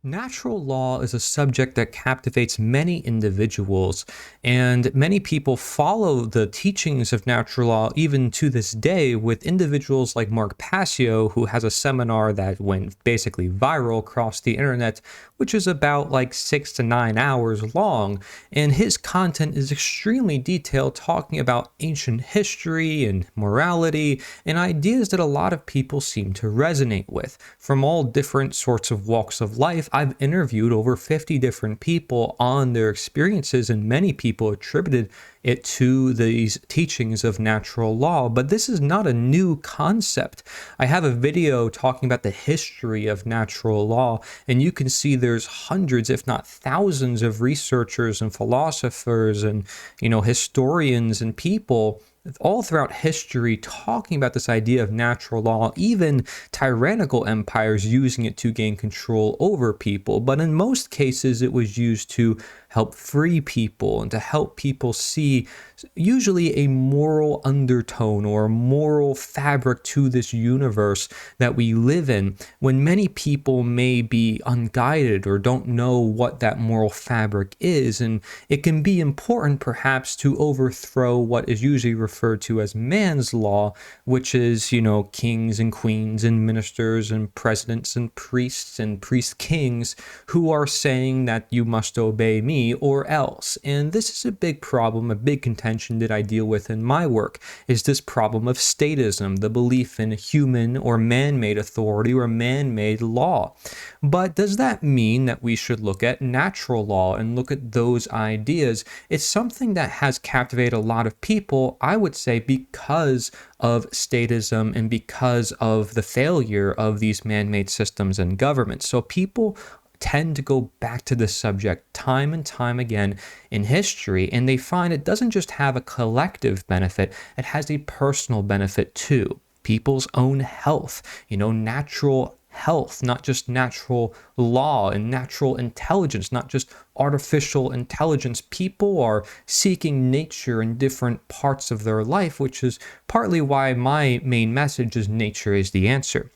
Natural law is a subject that captivates many individuals, and many people follow the teachings of natural law even to this day, with individuals like Mark Passio, who has a seminar that went basically viral across the internet, which is about like 6 to 9 hours long. And his content is extremely detailed, talking about ancient history and morality and ideas that a lot of people seem to resonate with from all different sorts of walks of life. I've interviewed over 50 different people on their experiences, and many people attributed it to these teachings of natural law. But this is not a new concept. I have a video talking about the history of natural law, and you can see there's hundreds, if not thousands, of researchers and philosophers and, historians and people all throughout history talking about this idea of natural law, even tyrannical empires using it to gain control over people. But in most cases, it was used to help free people and to help people see usually a moral undertone or a moral fabric to this universe that we live in, when many people may be unguided or don't know what that moral fabric is. And it can be important perhaps to overthrow what is usually referred to as man's law, which is, kings and queens and ministers and presidents and priest kings who are saying that you must obey me or else. And this is a big problem, a big contention that I deal with in my work, is this problem of statism, the belief in human or man-made authority or man-made law. But does that mean that we should look at natural law and look at those ideas? It's something that has captivated a lot of people, I would say, because of statism and because of the failure of these man-made systems and governments. So people tend to go back to this subject time and time again in history, and they find it doesn't just have a collective benefit, it has a personal benefit too. People's own health, natural health, not just natural law, and natural intelligence, not just artificial intelligence. People are seeking nature in different parts of their life, which is partly why my main message is nature is the answer.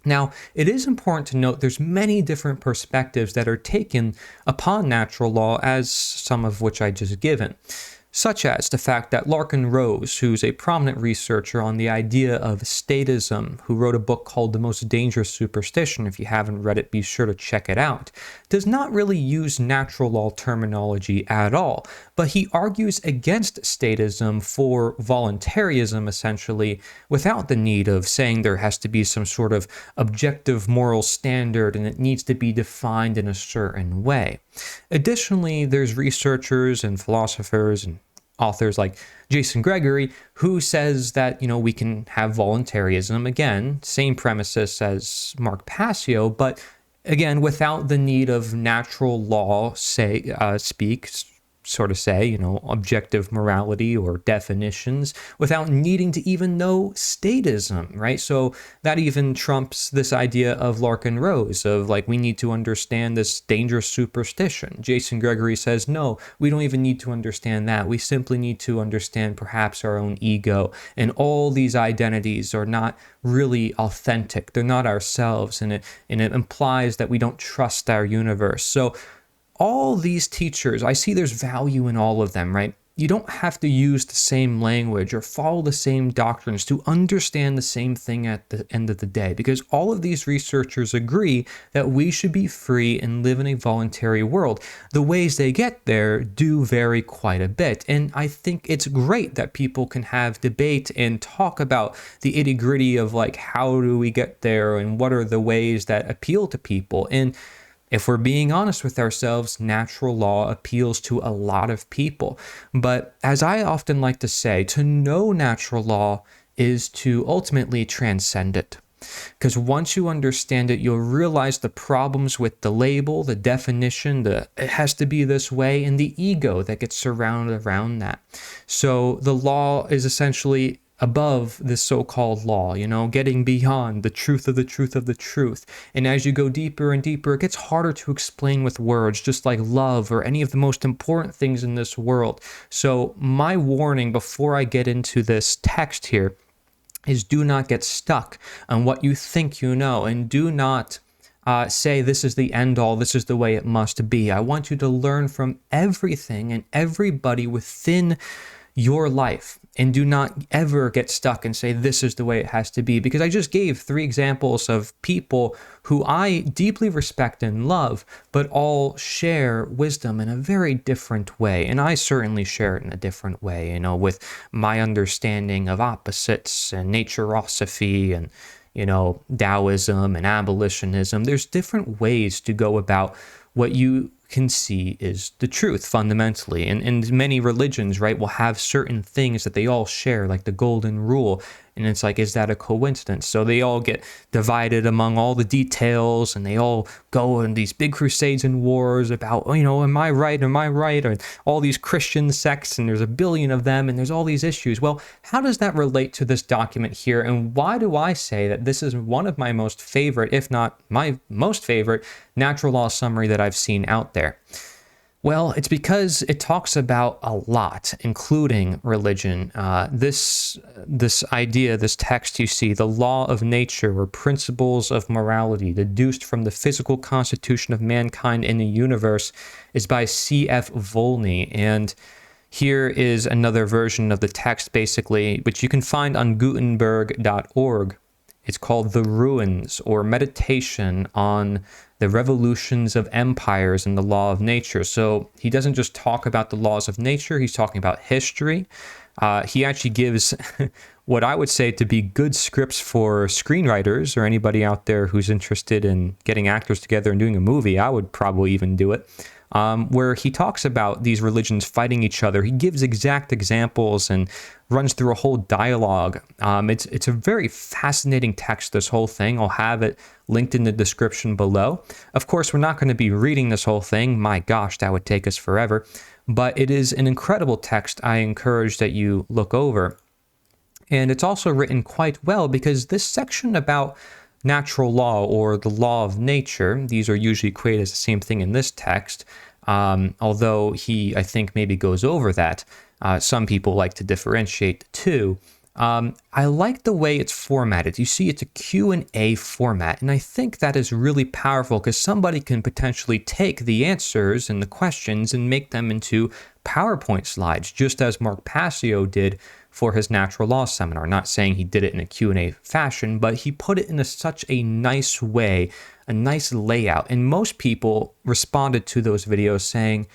Now, it is important to note there's many different perspectives that are taken upon natural law, as some of which I just given, such as the fact that Larkin Rose, who's a prominent researcher on the idea of statism, who wrote a book called The Most Dangerous Superstition, if you haven't read it, be sure to check it out, does not really use natural law terminology at all, but he argues against statism for voluntaryism, essentially, without the need of saying there has to be some sort of objective moral standard and it needs to be defined in a certain way. Additionally, there's researchers and philosophers and authors like Jason Gregory, who says that, we can have voluntarism, again, same premises as Mark Passio, but again, without the need of natural law, objective morality or definitions, without needing to even know statism, right? So that even trumps this idea of Larkin Rose of we need to understand this dangerous superstition. Jason Gregory says, no, we don't even need to understand that. We simply need to understand perhaps our own ego, and all these identities are not really authentic. They're not ourselves, and it implies that we don't trust our universe. So all these teachers, I see there's value in all of them, right? You don't have to use the same language or follow the same doctrines to understand the same thing at the end of the day, because all of these researchers agree that we should be free and live in a voluntary world. The ways they get there do vary quite a bit, and I think it's great that people can have debate and talk about the itty-gritty of how do we get there and what are the ways that appeal to people. And if we're being honest with ourselves, natural law appeals to a lot of people. But as I often like to say, to know natural law is to ultimately transcend it. Because once you understand it, you'll realize the problems with the label, the definition, it has to be this way, and the ego that gets surrounded around that. So the law is essentially above this so-called law, getting beyond the truth of the truth of the truth. And as you go deeper and deeper, it gets harder to explain with words, just like love or any of the most important things in this world. So my warning before I get into this text here is do not get stuck on what you think you know, and do not say this is the end all, this is the way it must be. I want you to learn from everything and everybody within your life, and do not ever get stuck and say this is the way it has to be, because I just gave 3 examples of people who I deeply respect and love, but all share wisdom in a very different way. And I certainly share it in a different way, with my understanding of opposites and naturosophy and Taoism and abolitionism. There's different ways to go about what you can see is the truth fundamentally. And many religions, right, will have certain things that they all share, like the golden rule. And it's like, is that a coincidence? So they all get divided among all the details, and they all go in these big crusades and wars about, am I right? Am I right? Or all these Christian sects, and there's a billion of them, and there's all these issues. Well, how does that relate to this document here? And why do I say that this is one of my most favorite, if not my most favorite, natural law summary that I've seen out there? Well, it's because it talks about a lot, including religion. This idea, this text you see, the law of nature or principles of morality deduced from the physical constitution of mankind in the universe, is by C.F. Volney. And here is another version of the text, basically, which you can find on Gutenberg.org. It's called The Ruins, or Meditation on the Revolutions of Empires and the Law of Nature. So he doesn't just talk about the laws of nature, he's talking about history. He actually gives what I would say to be good scripts for screenwriters or anybody out there who's interested in getting actors together and doing a movie. I would probably even do it. Where he talks about these religions fighting each other. He gives exact examples and runs through a whole dialogue. It's a very fascinating text, this whole thing. I'll have it linked in the description below. Of course, we're not going to be reading this whole thing. My gosh, that would take us forever. But it is an incredible text I encourage that you look over. And it's also written quite well, because this section about natural law or the law of nature, these are usually equated as the same thing in this text, although he, I think, maybe goes over that. Some people like to differentiate the two. I like the way it's formatted. You see, it's a Q&A format, and I think that is really powerful, because somebody can potentially take the answers and the questions and make them into PowerPoint slides, just as Mark Passio did for his natural law seminar. Not saying he did it in a Q&A fashion, but he put it in such a nice way, a nice layout. And most people responded to those videos saying,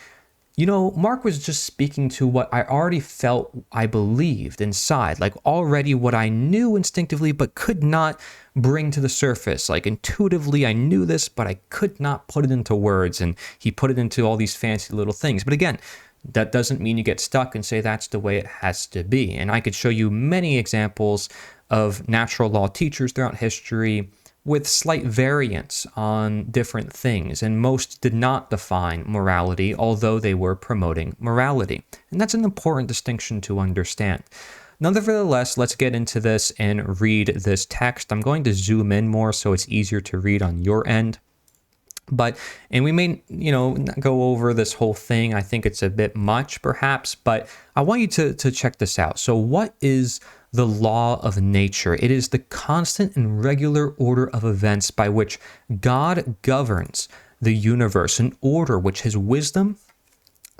Mark was just speaking to what I already felt I believed inside, like already what I knew instinctively but could not bring to the surface. Like intuitively I knew this, but I could not put it into words. And he put it into all these fancy little things. But again, that doesn't mean you get stuck and say that's the way it has to be. And I could show you many examples of natural law teachers throughout history with slight variance on different things, and most did not define morality, although they were promoting morality. And that's an important distinction to understand. Nonetheless, let's get into this and read this text. I'm going to zoom in more so it's easier to read on your end. And we may, not go over this whole thing. I think it's a bit much, perhaps, but I want you to check this out. So what is the law of nature? It is the constant and regular order of events by which God governs the universe, an order which his wisdom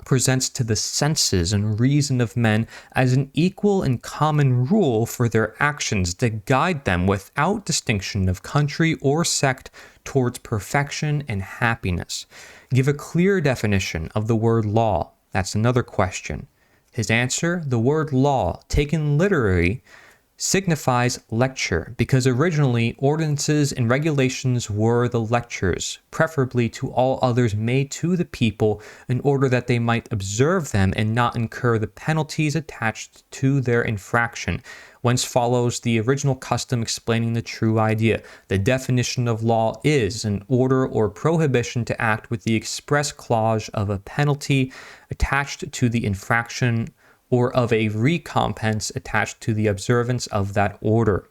presents to the senses and reason of men as an equal and common rule for their actions to guide them without distinction of country or sect towards perfection and happiness. Give a clear definition of the word law. That's another question. His answer, the word law, taken literally, signifies lecture, because originally ordinances and regulations were the lectures, preferably to all others made to the people, in order that they might observe them and not incur the penalties attached to their infraction. Whence follows the original custom explaining the true idea. The definition of law is an order or prohibition to act with the express clause of a penalty attached to the infraction, or of a recompense attached to the observance of that order.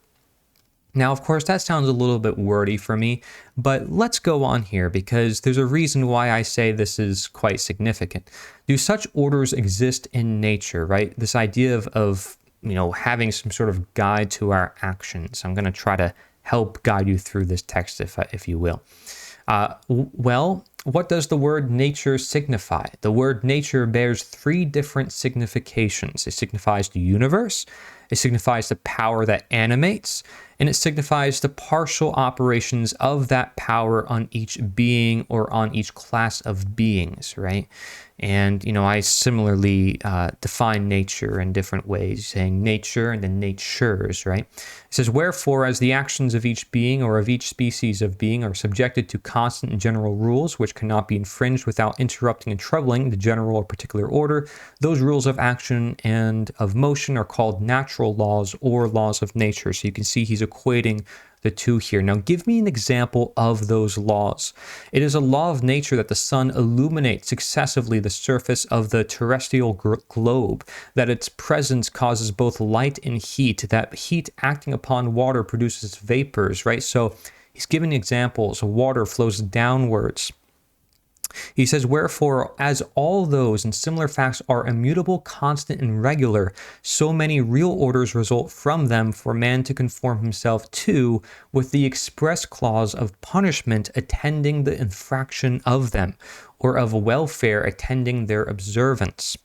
Now, of course, that sounds a little bit wordy for me, but let's go on here, because there's a reason why I say this is quite significant. Do such orders exist in nature, right? This idea of having some sort of guide to our actions. I'm going to try to help guide you through this text, if you will. Well, what does the word nature signify? The word nature bears three different significations. It signifies the universe, it signifies the power that animates, and it signifies the partial operations of that power on each being or on each class of beings, right? And, I similarly define nature in different ways, saying nature and then natures, right? It says, wherefore, as the actions of each being or of each species of being are subjected to constant and general rules, which cannot be infringed without interrupting and troubling the general or particular order, those rules of action and of motion are called natural laws or laws of nature. So you can see he's equating the two here. Now, give me an example of those laws. It is a law of nature that the sun illuminates successively the surface of the terrestrial globe, that its presence causes both light and heat, that heat acting upon water produces vapors, right? So he's giving examples. Water flows downwards. He says, wherefore, as all those and similar facts are immutable, constant, and regular, so many real orders result from them for man to conform himself to, with the express clause of punishment attending the infraction of them, or of welfare attending their observance.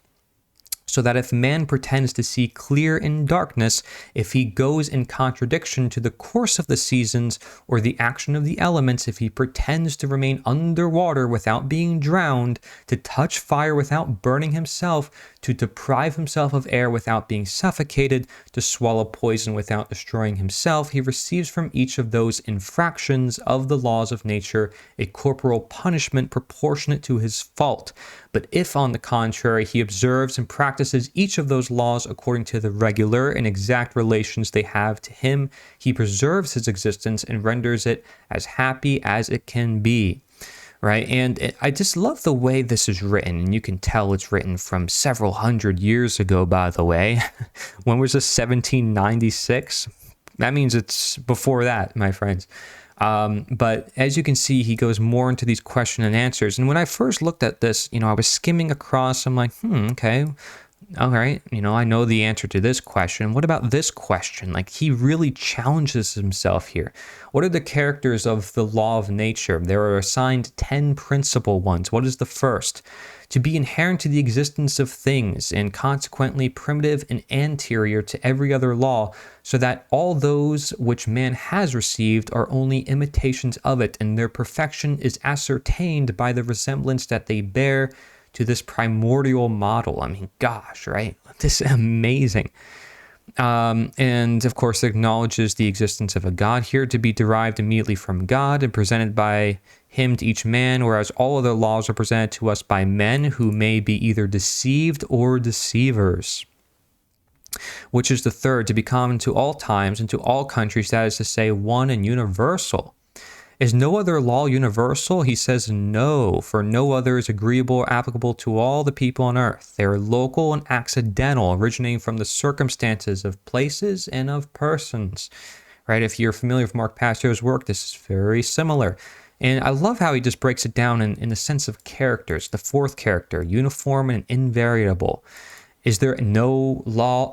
So that if man pretends to see clear in darkness, if he goes in contradiction to the course of the seasons or the action of the elements, if he pretends to remain underwater without being drowned, to touch fire without burning himself, to deprive himself of air without being suffocated, to swallow poison without destroying himself, he receives from each of those infractions of the laws of nature a corporal punishment proportionate to his fault. But if, on the contrary, he observes and practices each of those laws according to the regular and exact relations they have to him, he preserves his existence and renders it as happy as it can be. Right? And I just love the way this is written. And you can tell it's written from several hundred years ago, by the way. When was this? 1796? That means it's before that, my friends. But as you can see, he goes more into these question and answers. And when I first looked at this, I was skimming across. I'm like, okay, all right. I know the answer to this question. What about this question? Like, he really challenges himself here. What are the characters of the law of nature? There are assigned 10 principal ones. What is the first? To be inherent to the existence of things, and consequently primitive and anterior to every other law, so that all those which man has received are only imitations of it, and their perfection is ascertained by the resemblance that they bear to this primordial model. I mean, gosh, right? This is amazing. And of course, acknowledges the existence of a God here to be derived immediately from God and presented by him to each man, whereas all other laws are presented to us by men who may be either deceived or deceivers. Which is the third, to be common to all times and to all countries, that is to say, one and universal. Is no other law universal? He says no, for no other is agreeable or applicable to all the people on earth. They are local and accidental, originating from the circumstances of places and of persons. Right? If you're familiar with Mark Passio's work, this is very similar. And I love how he just breaks it down in the sense of characters. The fourth character, uniform and invariable. Is there no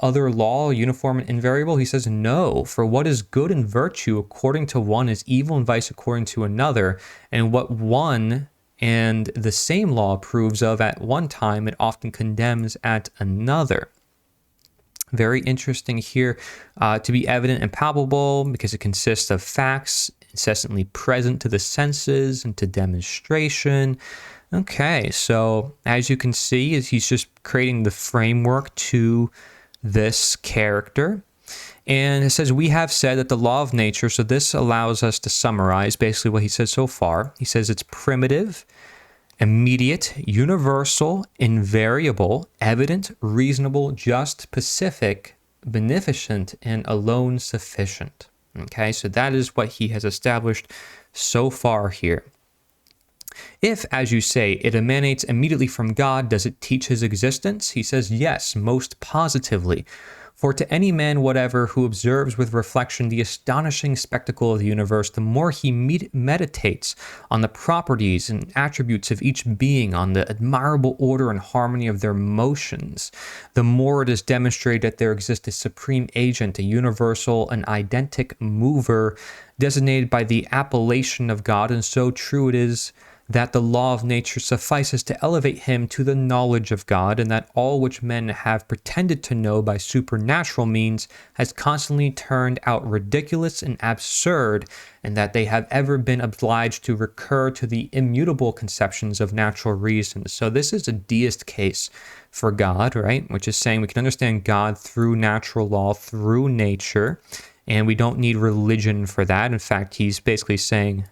other law, uniform and invariable? He says no, for what is good and virtue according to one is evil and vice according to another, and what one and the same law approves of at one time, it often condemns at another. Very interesting here, to be evident and palpable, because it consists of facts incessantly present to the senses and to demonstration. Okay, so as you can see, he's just creating the framework to this character. And it says, we have said that the law of nature, so this allows us to summarize basically what he said so far. He says it's primitive, immediate, universal, invariable, evident, reasonable, just, specific, beneficent, and alone sufficient. Okay, so that is what he has established so far here. If, as you say, it emanates immediately from God, does it teach his existence? He says, yes, most positively. For to any man whatever who observes with reflection the astonishing spectacle of the universe, the more he meditates on the properties and attributes of each being, on the admirable order and harmony of their motions, the more it is demonstrated that there exists a supreme agent, a universal and identic mover, designated by the appellation of God, and so true it is that the law of nature suffices to elevate him to the knowledge of God, and that all which men have pretended to know by supernatural means has constantly turned out ridiculous and absurd, and that they have ever been obliged to recur to the immutable conceptions of natural reason. So this is a deist case for God, right? Which is saying we can understand God through natural law, through nature, and we don't need religion for that. In fact, he's basically saying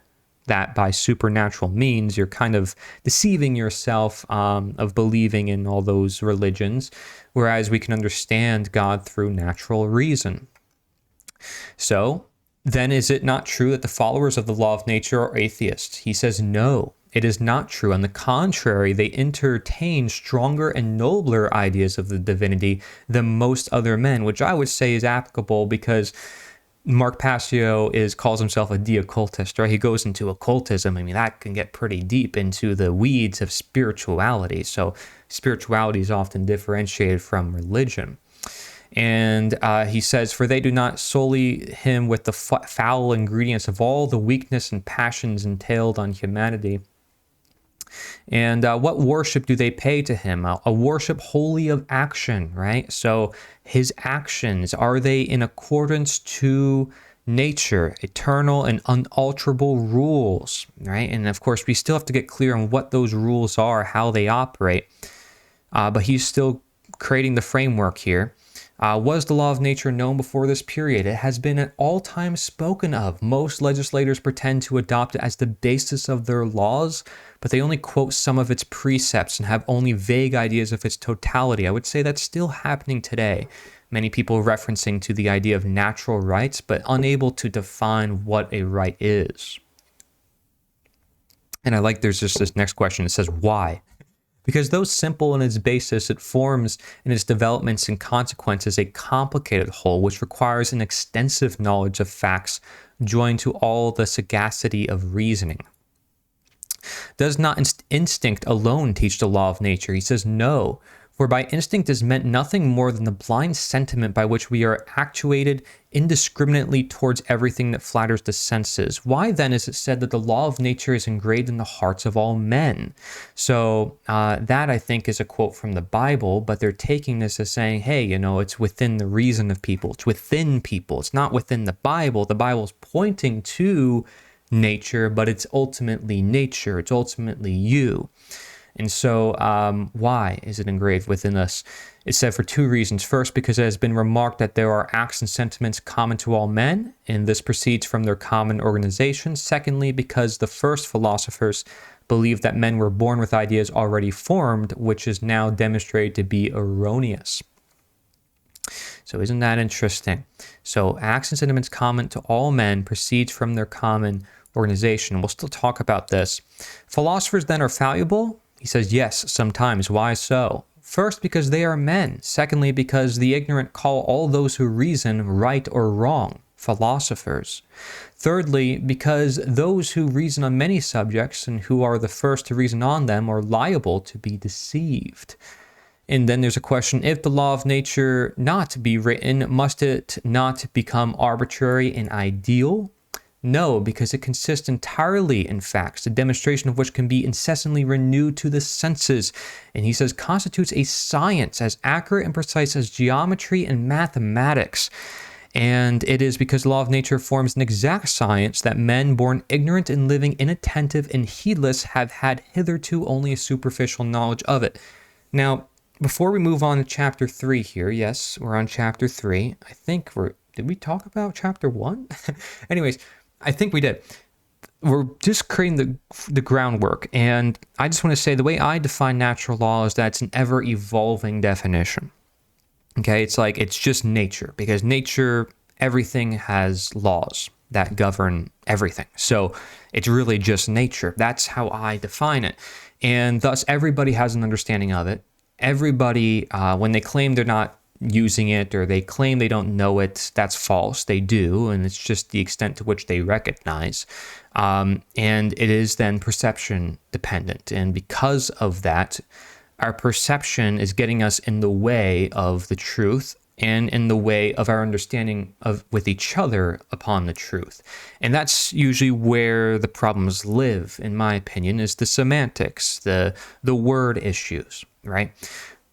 that by supernatural means, you're kind of deceiving yourself of believing in all those religions, whereas we can understand God through natural reason. So then is it not true that the followers of the law of nature are atheists? He says, no, it is not true. On the contrary, they entertain stronger and nobler ideas of the divinity than most other men, which I would say is applicable because Mark Passio calls himself a de-occultist, right? He goes into occultism. I mean, that can get pretty deep into the weeds of spirituality. So spirituality is often differentiated from religion. And he says, for they do not sully him with the foul ingredients of all the weakness and passions entailed on humanity. And what worship do they pay to him? A worship wholly of action, right? So his actions, are they in accordance to nature, eternal and unalterable rules, right? And of course, we still have to get clear on what those rules are, how they operate. But he's still creating the framework here. Was the law of nature known before this period? It has been at all times spoken of. Most legislators pretend to adopt it as the basis of their laws, but they only quote some of its precepts and have only vague ideas of its totality. I would say that's still happening today. Many people referencing to the idea of natural rights, but unable to define what a right is. And I like there's just this next question. It says, why? Because though simple in its basis, it forms in its developments and consequences a complicated whole, which requires an extensive knowledge of facts joined to all the sagacity of reasoning. Does not instinct alone teach the law of nature? He says, no. For by instinct is meant nothing more than the blind sentiment by which we are actuated indiscriminately towards everything that flatters the senses. Why then is it said that the law of nature is engraved in the hearts of all men? So that I think is a quote from the Bible, but they're taking this as saying, hey, it's within the reason of people. It's within people. It's not within the Bible. The Bible's pointing to nature, but it's ultimately nature. It's ultimately you. And so why is it engraved within us? It's said for two reasons. First, because it has been remarked that there are acts and sentiments common to all men, and this proceeds from their common organization. Secondly, because the first philosophers believed that men were born with ideas already formed, which is now demonstrated to be erroneous. So isn't that interesting? So acts and sentiments common to all men proceeds from their common organization. We'll still talk about this. Philosophers then are fallible? He says, yes, sometimes. Why so? First, because they are men. Secondly, because the ignorant call all those who reason right or wrong, philosophers. Thirdly, because those who reason on many subjects and who are the first to reason on them are liable to be deceived. And then there's a question, if the law of nature not be written, must it not become arbitrary and ideal? No, because it consists entirely in facts, the demonstration of which can be incessantly renewed to the senses. And he says, constitutes a science as accurate and precise as geometry and mathematics. And it is because the law of nature forms an exact science that men born ignorant and living inattentive and heedless have had hitherto only a superficial knowledge of it. Now, before we move on to chapter 3 here, yes, we're on chapter 3. I think did we talk about chapter 1? Anyways, I think we did. We're just creating the groundwork. And I just want to say the way I define natural law is that it's an ever-evolving definition. Okay, it's just nature. Because nature, everything has laws that govern everything. So it's really just nature. That's how I define it. And thus, everybody has an understanding of it. Everybody, when they claim they're not using it, or they claim they don't know it. That's false. They do, and it's just the extent to which they recognize. And it is then perception dependent. And because of that, our perception is getting us in the way of the truth and in the way of our understanding of with each other upon the truth. And that's usually where the problems live, in my opinion, is the semantics, the word issues, right?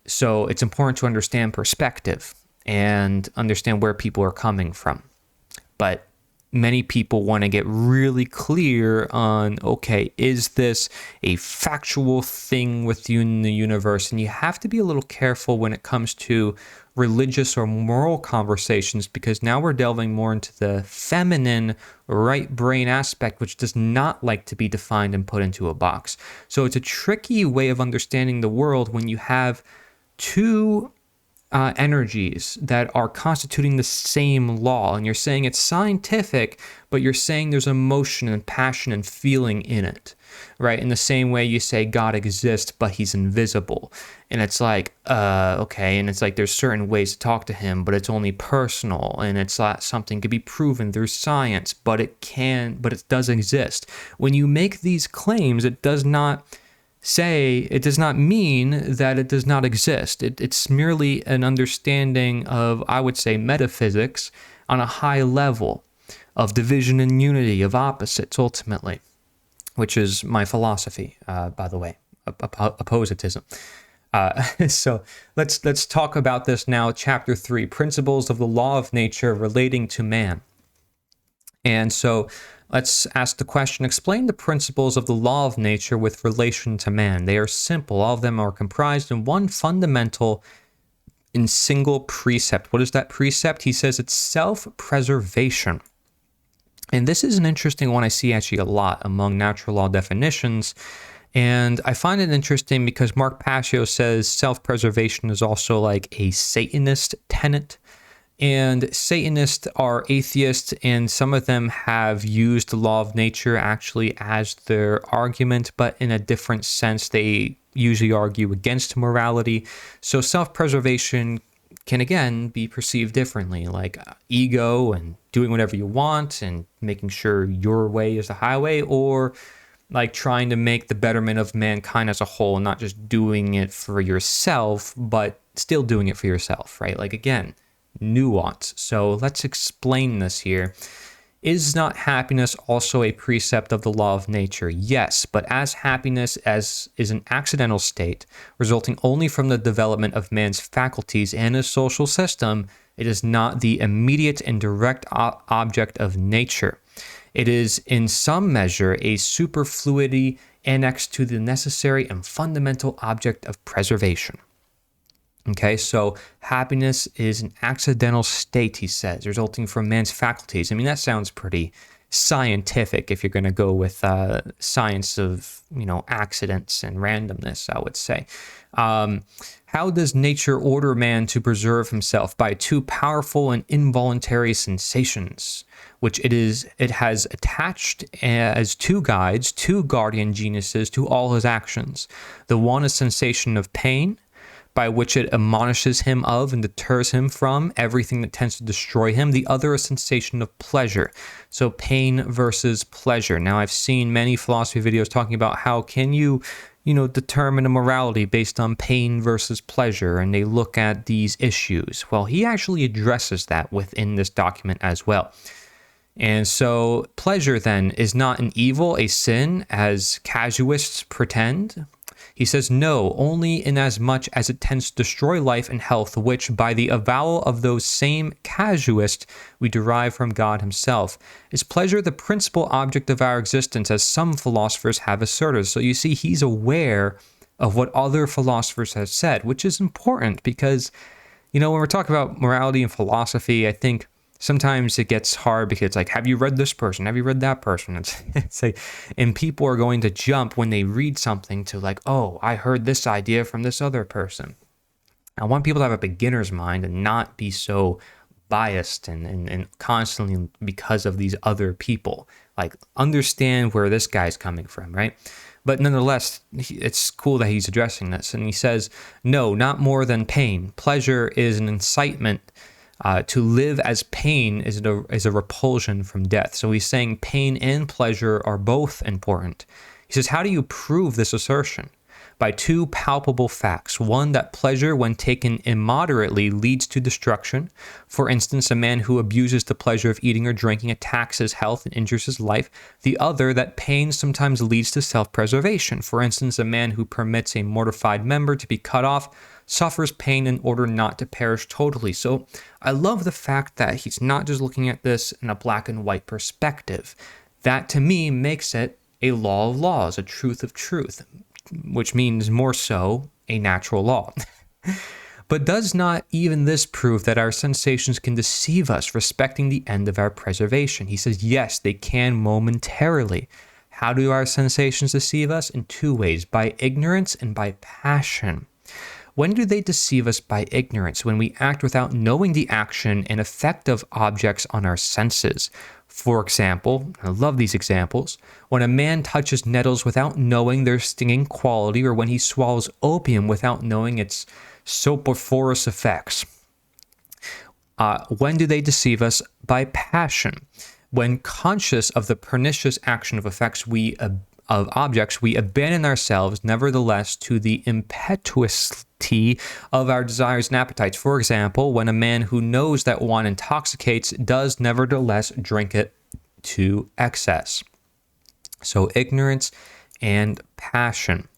So it's important to understand perspective and understand where people are coming from. But many people want to get really clear on, okay, is this a factual thing within the universe? And you have to be a little careful when it comes to religious or moral conversations, because now we're delving more into the feminine right brain aspect, which does not like to be defined and put into a box. So it's a tricky way of understanding the world when you have two energies that are constituting the same law, and you're saying it's scientific, but you're saying there's emotion and passion and feeling in it, right? In the same way you say God exists, but he's invisible. And it's like, okay, and it's like there's certain ways to talk to him, but it's only personal, and it's not something could be proven through science, but it does exist. When you make these claims, it does not mean that it does not exist. It's merely an understanding of, I would say, metaphysics on a high level of division and unity of opposites, ultimately, which is my philosophy, by the way, oppositism. So let's talk about this now. Chapter 3, Principles of the Law of Nature Relating to Man. And so let's ask the question, explain the principles of the law of nature with relation to man. They are simple. All of them are comprised in one fundamental and single precept. What is that precept? He says it's self-preservation. And this is an interesting one I see actually a lot among natural law definitions. And I find it interesting because Mark Passio says self-preservation is also like a Satanist tenet. And Satanists are atheists, and some of them have used the law of nature actually as their argument, but in a different sense. They usually argue against morality. So self-preservation can, again, be perceived differently, like ego and doing whatever you want and making sure your way is the highway, or like trying to make the betterment of mankind as a whole, not just doing it for yourself, but still doing it for yourself, right? Like, again, nuance. So let's explain this here. Is not happiness also a precept of the law of nature? Yes, but as happiness is an accidental state resulting only from the development of man's faculties and his social system, it is not the immediate and direct object of nature. It is in some measure a superfluity annexed to the necessary and fundamental object of preservation. Okay, so happiness is an accidental state, he says, resulting from man's faculties. I mean, that sounds pretty scientific if you're going to go with science of, accidents and randomness, I would say. How does nature order man to preserve himself? By two powerful and involuntary sensations, which it has attached as two guides, two guardian geniuses to all his actions. The one a sensation of pain, by which it admonishes him of and deters him from everything that tends to destroy him. The other, a sensation of pleasure. So pain versus pleasure. Now, I've seen many philosophy videos talking about how can you, determine a morality based on pain versus pleasure, and they look at these issues. Well, he actually addresses that within this document as well. And so pleasure then is not an evil, a sin, as casuists pretend. He says, no, only inasmuch as it tends to destroy life and health, which, by the avowal of those same casuists, we derive from God himself. Is pleasure the principal object of our existence, as some philosophers have asserted? So you see, he's aware of what other philosophers have said, which is important because, when we're talking about morality and philosophy, I think sometimes it gets hard because it's like, have you read this person? Have you read that person? It's like, and people are going to jump when they read something to like, oh, I heard this idea from this other person. I want people to have a beginner's mind and not be so biased and constantly because of these other people. Like, understand where this guy's coming from, right? But nonetheless, it's cool that he's addressing this. And he says, no, not more than pain. Pleasure is an incitement. To live as pain is a repulsion from death. So he's saying pain and pleasure are both important. He says, how do you prove this assertion? By two palpable facts. One, that pleasure, when taken immoderately, leads to destruction. For instance, a man who abuses the pleasure of eating or drinking attacks his health and injures his life. The other, that pain sometimes leads to self-preservation. For instance, a man who permits a mortified member to be cut off suffers pain in order not to perish totally. So I love the fact that he's not just looking at this in a black and white perspective. That, to me, makes it a law of laws, a truth of truth, which means more so a natural law. But does not even this prove that our sensations can deceive us respecting the end of our preservation? He says, yes, they can momentarily. How do our sensations deceive us? In two ways, by ignorance and by passion. When do they deceive us? By ignorance, when we act without knowing the action and effect of objects on our senses. For example, I love these examples, when a man touches nettles without knowing their stinging quality, or when he swallows opium without knowing its soporiferous effects. When do they deceive us? By passion. When conscious of the pernicious action of effects of objects, we abandon ourselves, nevertheless, to the impetuosity of our desires and appetites. For example, when a man who knows that wine intoxicates does nevertheless drink it to excess. So ignorance and passion.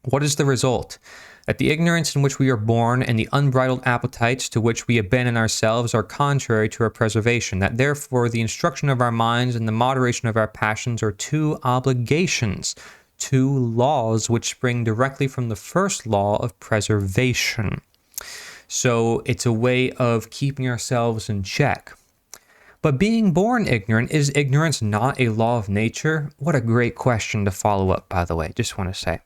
What is the result? That the ignorance in which we are born and the unbridled appetites to which we abandon ourselves are contrary to our preservation, that therefore the instruction of our minds and the moderation of our passions are two obligations, two laws which spring directly from the first law of preservation. So it's a way of keeping ourselves in check. But being born ignorant, is ignorance not a law of nature? What a great question to follow up, by the way, just want to say.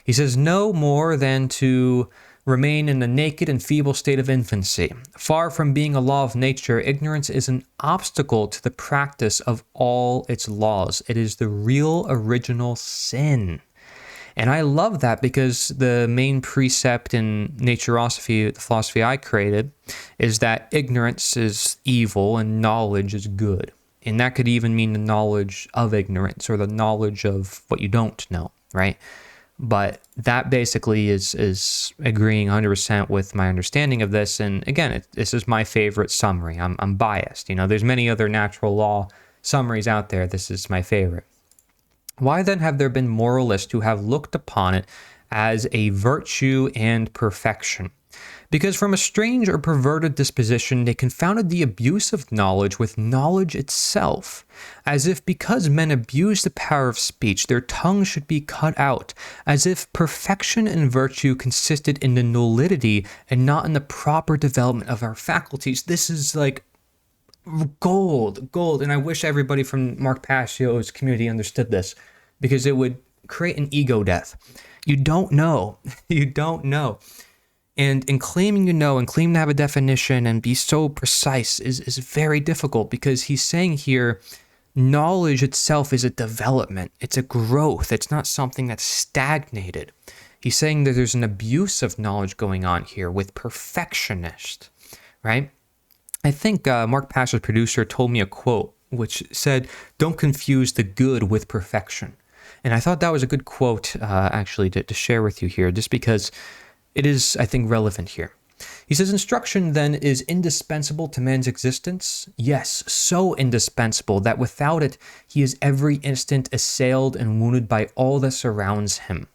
He says, no more than to remain in the naked and feeble state of infancy. Far from being a law of nature, ignorance is an obstacle to the practice of all its laws. It is the real original sin. And I love that because the main precept in naturosophy, the philosophy I created, is that ignorance is evil and knowledge is good. And that could even mean the knowledge of ignorance or the knowledge of what you don't know, right? But that basically is agreeing 100% with my understanding of this. And again, this is my favorite summary. I'm biased. You know, there's many other natural law summaries out there. This is my favorite. Why then have there been moralists who have looked upon it as a virtue and perfection? Because from a strange or perverted disposition, they confounded the abuse of knowledge with knowledge itself, as if because men abuse the power of speech, their tongues should be cut out, as if perfection and virtue consisted in the nullity and not in the proper development of our faculties. This is like gold. And I wish everybody from Mark Passio's community understood this, because it would create an ego death. You don't know. You don't know. And in claiming you know and claiming to have a definition and be so precise is very difficult, because he's saying here, knowledge itself is a development. It's a growth. It's not something that's stagnated. He's saying that there's an abuse of knowledge going on here with perfectionists, right? I think Mark Passio's producer told me a quote which said, don't confuse the good with perfection. And I thought that was a good quote, actually, to share with you here, just because it is, I think, relevant here. He says, instruction, then, is indispensable to man's existence. Yes, so indispensable that without it, he is every instant assailed and wounded by all that surrounds him.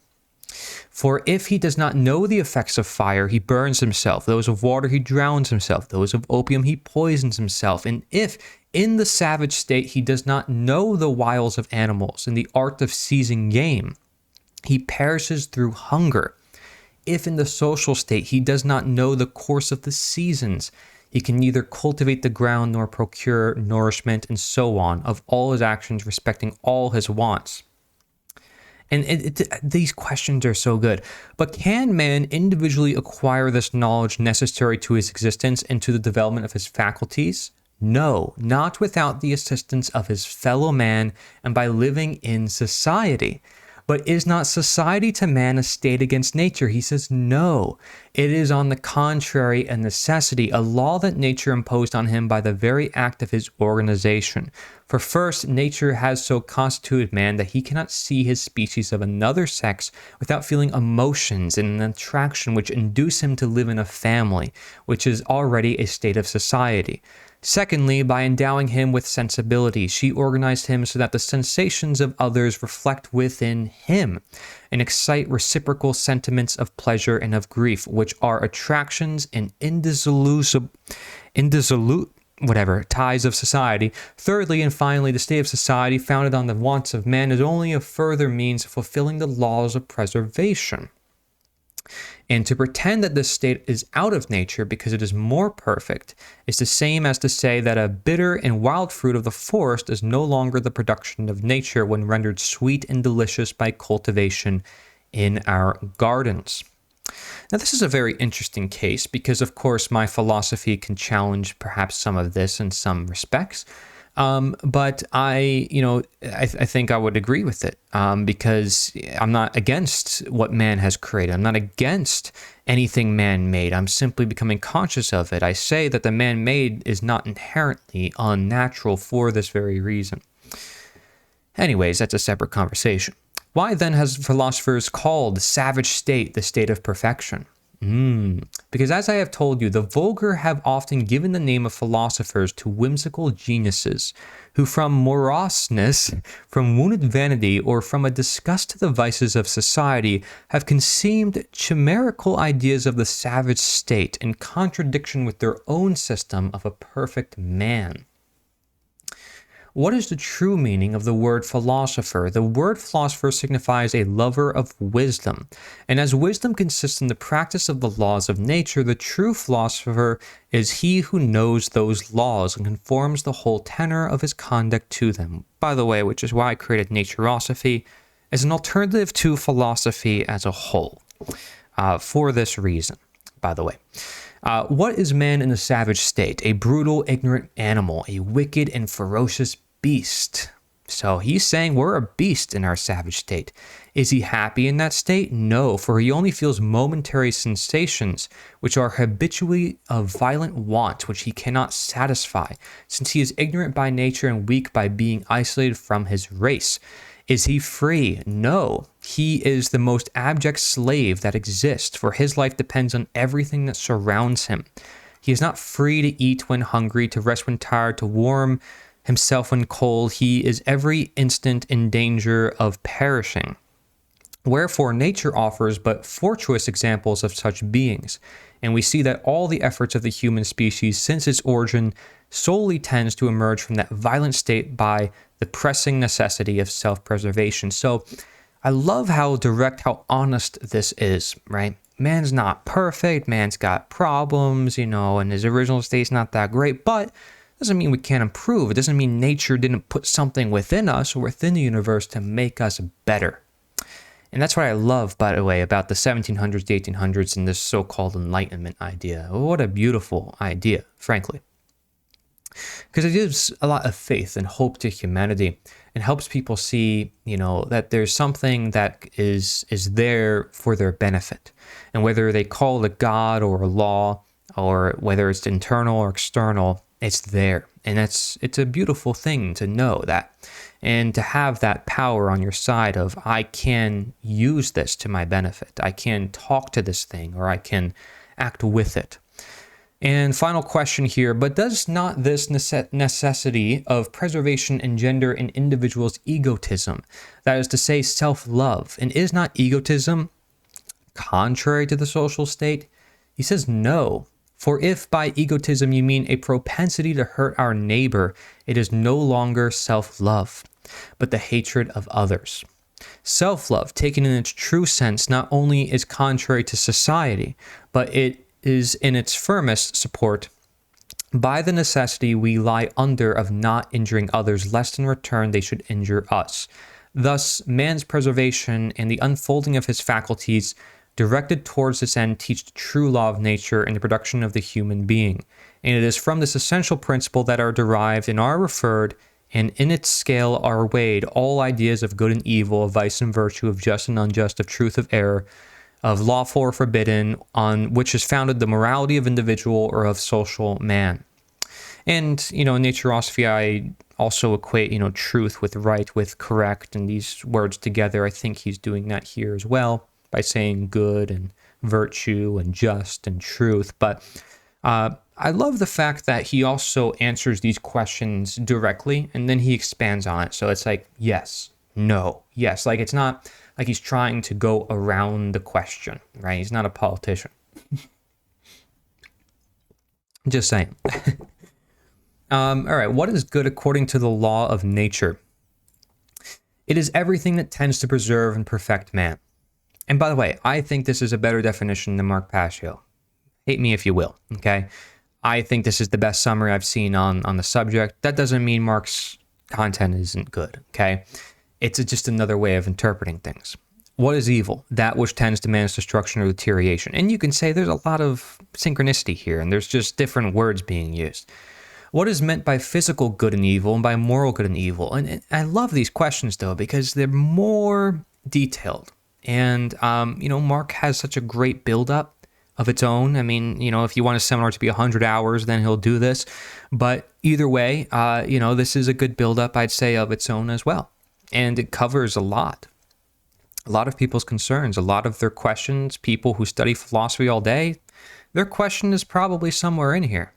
For if he does not know the effects of fire, he burns himself. Those of water, he drowns himself. Those of opium, he poisons himself. And if in the savage state he does not know the wiles of animals and the art of seizing game, he perishes through hunger. If in the social state he does not know the course of the seasons, he can neither cultivate the ground nor procure nourishment, and so on, of all his actions respecting all his wants. And these questions are so good. But can man individually acquire this knowledge necessary to his existence and to the development of his faculties? No, not without the assistance of his fellow man and by living in society. But is not society to man a state against nature? He says, no. It is on the contrary a necessity, a law that nature imposed on him by the very act of his organization. For first, nature has so constituted man that he cannot see his species of another sex without feeling emotions and an attraction which induce him to live in a family, which is already a state of society. Secondly, by endowing him with sensibility, she organized him so that the sensations of others reflect within him and excite reciprocal sentiments of pleasure and of grief, which are attractions and ties of society. Thirdly and finally, the state of society founded on the wants of man is only a further means of fulfilling the laws of preservation. And to pretend that this state is out of nature because it is more perfect is the same as to say that a bitter and wild fruit of the forest is no longer the production of nature when rendered sweet and delicious by cultivation in our gardens. Now, this is a very interesting case because, of course, my philosophy can challenge perhaps some of this in some respects. But I think I would agree with it because I'm not against what man has created. I'm not against anything man-made. I'm simply becoming conscious of it. I say that the man-made is not inherently unnatural for this very reason. Anyways, that's a separate conversation. Why then has philosophers called the savage state the state of perfection? Because as I have told you, the vulgar have often given the name of philosophers to whimsical geniuses who from moroseness, from wounded vanity, or from a disgust to the vices of society have conceived chimerical ideas of the savage state in contradiction with their own system of a perfect man. What is the true meaning of the word philosopher? The word philosopher signifies a lover of wisdom. And as wisdom consists in the practice of the laws of nature, the true philosopher is he who knows those laws and conforms the whole tenor of his conduct to them. By the way, which is why I created naturosophy as an alternative to philosophy as a whole. For this reason, by the way. What is man in a savage state? A brutal, ignorant animal, a wicked and ferocious beast. So he's saying we're a beast in our savage state. Is he happy in that state? No, for he only feels momentary sensations, which are habitually of violent want, which he cannot satisfy, since he is ignorant by nature and weak by being isolated from his race. Is he free? No. He is the most abject slave that exists, for his life depends on everything that surrounds him. He is not free to eat when hungry, to rest when tired, to warm himself when cold. He is every instant in danger of perishing. Wherefore, nature offers but fortuitous examples of such beings, and we see that all the efforts of the human species since its origin solely tends to emerge from that violent state by the pressing necessity of self-preservation. So I love how direct, how honest this is, right? Man's not perfect, man's got problems, and his original state's not that great, but doesn't mean we can't improve. It doesn't mean nature didn't put something within us or within the universe to make us better. And that's what I love, by the way, about the 1700s, the 1800s, and this so-called Enlightenment idea. What a beautiful idea, frankly. Because it gives a lot of faith and hope to humanity and helps people see, that there's something that is there for their benefit. And whether they call it God or a law, or whether it's internal or external, it's there. And it's a beautiful thing to know that. And to have that power on your side of, I can use this to my benefit. I can talk to this thing, or I can act with it. And final question here, but does not this necessity of preservation engender an individual's egotism? That is to say, self-love. And is not egotism contrary to the social state? He says no. For if by egotism you mean a propensity to hurt our neighbor, it is no longer self-love, but the hatred of others. Self-love, taken in its true sense, not only is contrary to society, but it is in its firmest support by the necessity we lie under of not injuring others, lest in return they should injure us. Thus, man's preservation and the unfolding of his faculties directed towards this end teach the true law of nature in the production of the human being. And it is from this essential principle that are derived and are referred and in its scale are weighed all ideas of good and evil, of vice and virtue, of just and unjust, of truth, of error, of lawful or forbidden, on which is founded the morality of individual or of social man. And, in naturosophy, I also equate, truth with right, with correct, and these words together. I think he's doing that here as well by saying good and virtue and just and truth. But I love the fact that he also answers these questions directly, and then he expands on it. So it's like, yes, no, yes. Like, it's not like he's trying to go around the question, right? He's not a politician. Just saying. All right, what is good according to the law of nature? It is everything that tends to preserve and perfect man. And by the way, I think this is a better definition than Mark Passio. Hate me if you will, okay? I think this is the best summary I've seen on the subject. That doesn't mean Mark's content isn't good, okay? It's just another way of interpreting things. What is evil? That which tends to man's destruction or deterioration. And you can say there's a lot of synchronicity here, and there's just different words being used. What is meant by physical good and evil and by moral good and evil? And I love these questions, though, because they're more detailed. And, Mark has such a great buildup of its own. I mean, if you want a seminar to be 100 hours, then he'll do this. But either way, this is a good buildup, I'd say, of its own as well. And it covers a lot of people's concerns, a lot of their questions. People who study philosophy all day, their question is probably somewhere in here.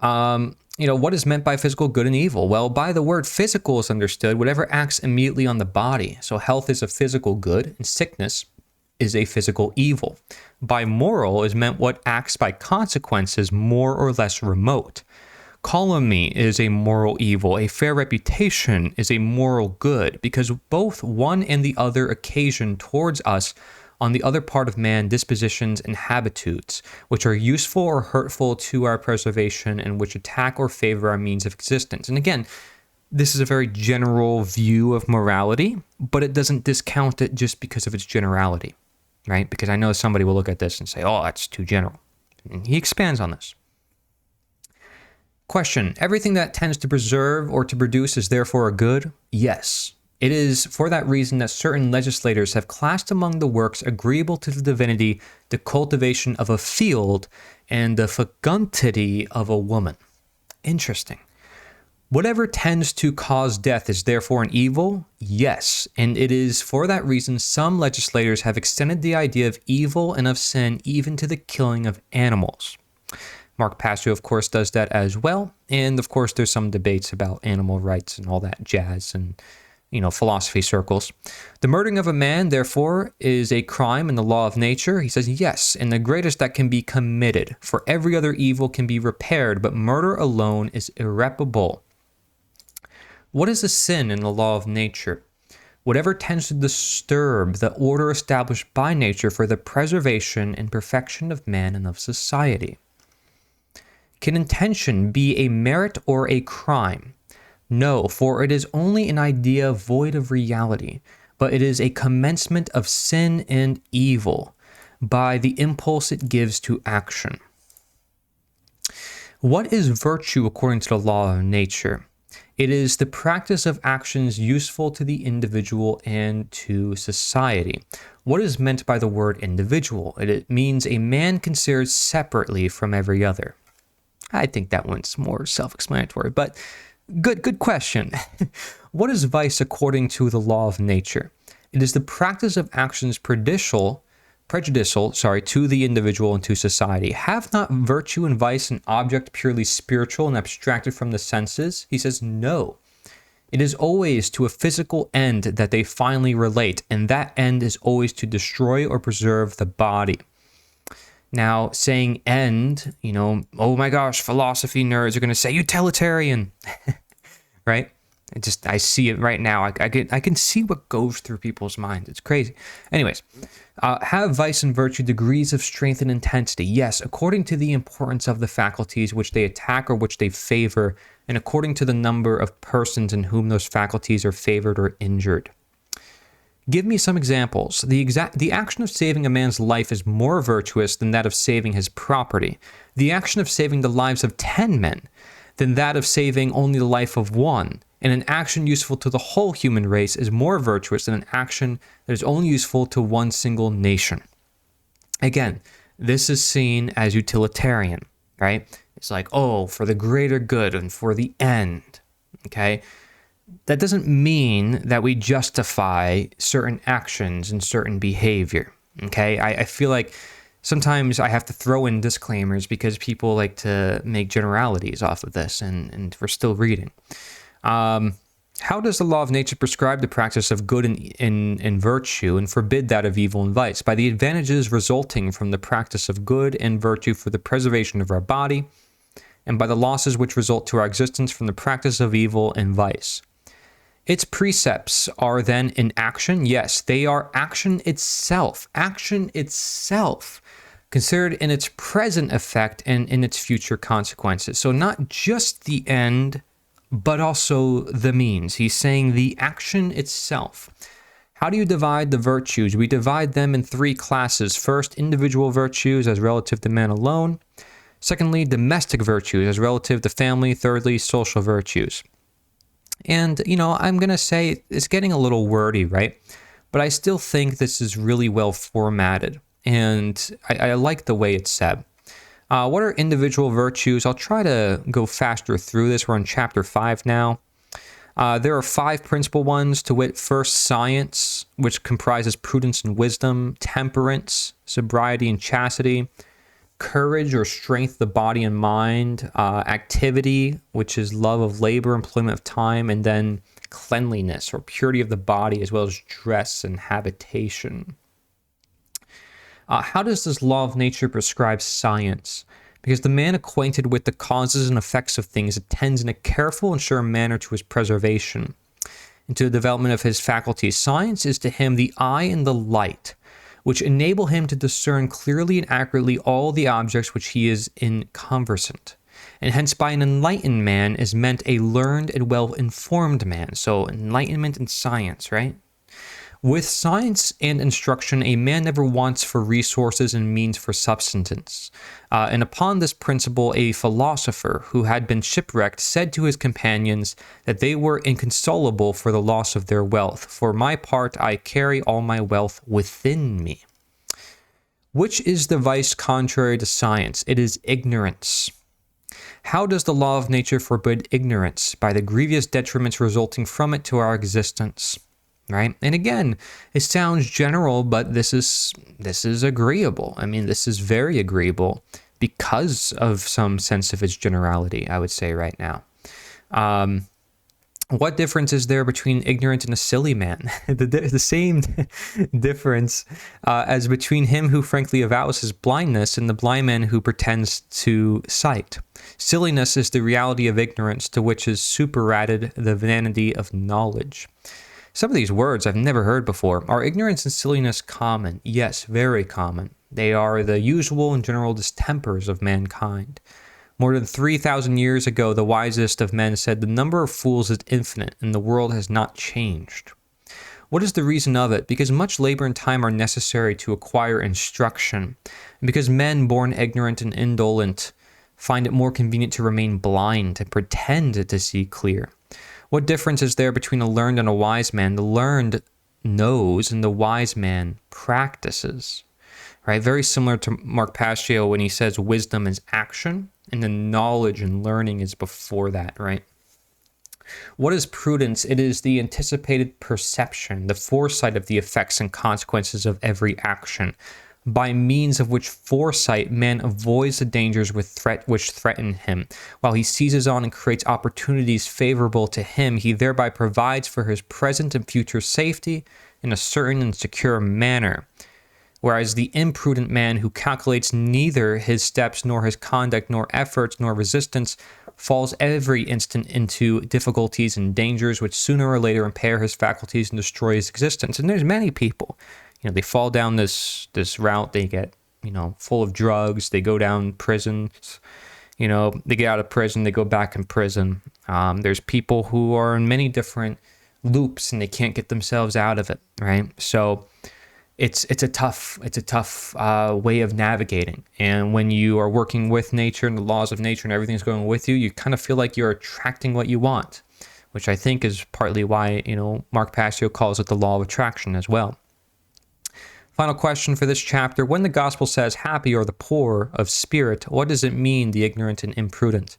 What is meant by physical good and evil? Well, by the word physical is understood whatever acts immediately on the body. So health is a physical good and sickness is a physical evil. By moral is meant what acts by consequences more or less remote. Calumny is a moral evil. A fair reputation is a moral good, because both one and the other occasion towards us on the other part of man dispositions and habitudes, which are useful or hurtful to our preservation and which attack or favor our means of existence. And again, this is a very general view of morality, but it doesn't discount it just because of its generality, right? Because I know somebody will look at this and say, oh, that's too general. And he expands on this. Question, everything that tends to preserve or to produce is therefore a good? Yes. It is for that reason that certain legislators have classed among the works agreeable to the divinity the cultivation of a field and the fecundity of a woman. Interesting. Whatever tends to cause death is therefore an evil? Yes. And it is for that reason some legislators have extended the idea of evil and of sin even to the killing of animals. Mark Passio, of course, does that as well. And of course, there's some debates about animal rights and all that jazz and philosophy circles. The murdering of a man, therefore, is a crime in the law of nature. He says, yes, and the greatest that can be committed, for every other evil can be repaired, but murder alone is irreparable. What is a sin in the law of nature? Whatever tends to disturb the order established by nature for the preservation and perfection of man and of society. Can intention be a merit or a crime? No, for it is only an idea void of reality, but it is a commencement of sin and evil by the impulse it gives to action. What is virtue according to the law of nature? It is the practice of actions useful to the individual and to society. What is meant by the word individual? It means a man considered separately from every other. I think that one's more self-explanatory, but Good question. What is vice according to the law of nature? It is the practice of actions prejudicial to the individual and to society. Have not virtue and vice an object purely spiritual and abstracted from the senses? He says, no. It is always to a physical end that they finally relate, and that end is always to destroy or preserve the body. Now, saying end, oh my gosh, philosophy nerds are going to say utilitarian, right? I see it right now. I can see what goes through people's minds. It's crazy. Anyways, have vice and virtue degrees of strength and intensity? Yes, according to the importance of the faculties which they attack or which they favor, and according to the number of persons in whom those faculties are favored or injured. Give me some examples. The action of saving a man's life is more virtuous than that of saving his property. The action of saving the lives of 10 men than that of saving only the life of one. And an action useful to the whole human race is more virtuous than an action that is only useful to one single nation. Again, this is seen as utilitarian, right? It's like, oh, for the greater good and for the end, okay? That doesn't mean that we justify certain actions and certain behavior, okay? I feel like sometimes I have to throw in disclaimers because people like to make generalities off of this, and we're still reading. How does the law of nature prescribe the practice of good and virtue and forbid that of evil and vice? By the advantages resulting from the practice of good and virtue for the preservation of our body, and by the losses which result to our existence from the practice of evil and vice. Its precepts are then in action? Yes, they are action itself. Action itself, considered in its present effect and in its future consequences. So not just the end, but also the means. He's saying the action itself. How do you divide the virtues? We divide them in three classes. First, individual virtues as relative to man alone. Secondly, domestic virtues as relative to family. Thirdly, social virtues. And, I'm going to say it's getting a little wordy, right? But I still think this is really well formatted. And I like the way it's said. What are individual virtues? I'll try to go faster through this. We're on chapter 5 now. There are 5 principal ones, to wit, first, science, which comprises prudence and wisdom, temperance, sobriety and chastity, courage or strength of the body and mind, activity, which is love of labor, employment of time, and then cleanliness or purity of the body, as well as dress and habitation. How does this law of nature prescribe science? Because the man acquainted with the causes and effects of things attends in a careful and sure manner to his preservation and to the development of his faculties. Science is to him the eye and the light, which enable him to discern clearly and accurately all the objects which he is in conversant. And hence by an enlightened man is meant a learned and well-informed man. So enlightenment and science, right? With science and instruction, a man never wants for resources and means for subsistence. And upon this principle, a philosopher who had been shipwrecked said to his companions that they were inconsolable for the loss of their wealth. For my part, I carry all my wealth within me. Which is the vice contrary to science? It is ignorance. How does the law of nature forbid ignorance? By the grievous detriments resulting from it to our existence. Right? And again, it sounds general, but this is agreeable. I mean, this is very agreeable because of some sense of its generality, I would say right now. What difference is there between ignorant and a silly man? The same difference as between him who frankly avows his blindness and the blind man who pretends to sight. Silliness is the reality of ignorance, to which is superadded the vanity of knowledge. Some of these words I've never heard before. Are ignorance and silliness common? Yes, very common. They are the usual and general distempers of mankind. More than 3,000 years ago, the wisest of men said, "The number of fools is infinite, and the world has not changed." What is the reason of it? Because much labor and time are necessary to acquire instruction, and because men born ignorant and indolent find it more convenient to remain blind and pretend to see clear. What difference is there between a learned and a wise man? The learned knows and the wise man practices, right? Very similar to Mark Passio when he says wisdom is action and then knowledge and learning is before that, right? What is prudence? It is the anticipated perception, the foresight of the effects and consequences of every action, by means of which foresight man avoids the dangers which threaten him. While he seizes on and creates opportunities favorable to him, he thereby provides for his present and future safety in a certain and secure manner. Whereas the imprudent man who calculates neither his steps nor his conduct nor efforts nor resistance falls every instant into difficulties and dangers which sooner or later impair his faculties and destroy his existence. And there's many people. They fall down this route, they get, full of drugs, they go down prisons, they get out of prison, they go back in prison. There's people who are in many different loops and they can't get themselves out of it, right? So it's a tough way of navigating. And when you are working with nature and the laws of nature and everything's going with you, you kind of feel like you're attracting what you want. which I think is partly why, Mark Passio calls it the law of attraction as well. Final question for this chapter. When the gospel says, happy are the poor of spirit, what does it mean, the ignorant and imprudent?